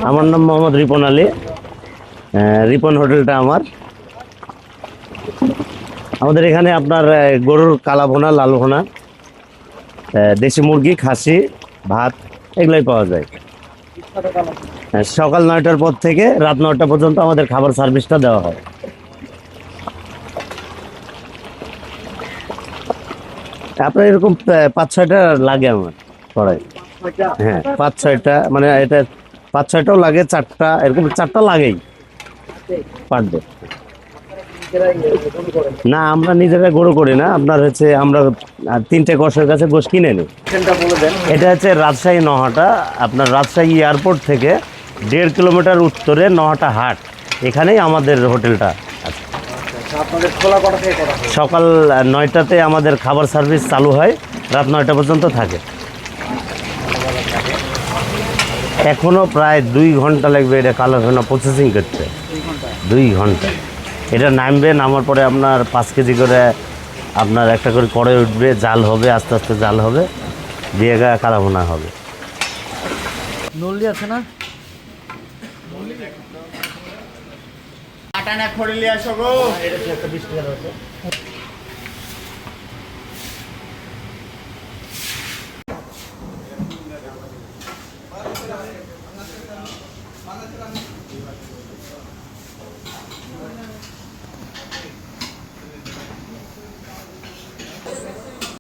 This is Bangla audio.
আমার নাম মোহাম্মদ রিপন আলী। রিপন হোটেলটা আমার। আমাদের এখানে আপনার গরুর কালা ভুনা, লাল ভুনা, দেশি মুরগি, খাসি, ভাত এগুলাই পাওয়া যায়। সকাল 9টার পর থেকে রাত 9টা পর্যন্ত আমাদের খাবার সার্ভিসটা দেওয়া হয়। আপনার এরকম 5-6টা লাগে আমার পড়ায়। হ্যাঁ, 5-6টা, মানে এটা 5-6টাও লাগে, 4টা, এরকম 4টা লাগেই পার ডে। না, আমরা নিজেরা গরু করি না, আপনার হচ্ছে আমরা 3টে কষের কাছে গোশ কিনে নিই। এটা হচ্ছে রাজশাহী নহাটা, আপনার রাজশাহী এয়ারপোর্ট থেকে 1.5 কিলোমিটার উত্তরে নহাটা হাট, এখানেই আমাদের হোটেলটা আছে। সকাল 9টাতে আমাদের খাবার সার্ভিস চালু হয়, রাত 9টা পর্যন্ত থাকে। এখনো প্রায় 2 ঘন্টা লাগবে এটা কালো ভুনা প্রসেসিং করতে। 2 ঘন্টা। এটা নামবে, নামার পরে আপনার 5 কেজি করে আপনার একটা করে কড়াই উঠবে, জাল হবে, আস্তে আস্তে জাল হবে, দিয়ে কালো ভুনা হবে। নল্লি আছে না? আটানা খড়লি আসো গো।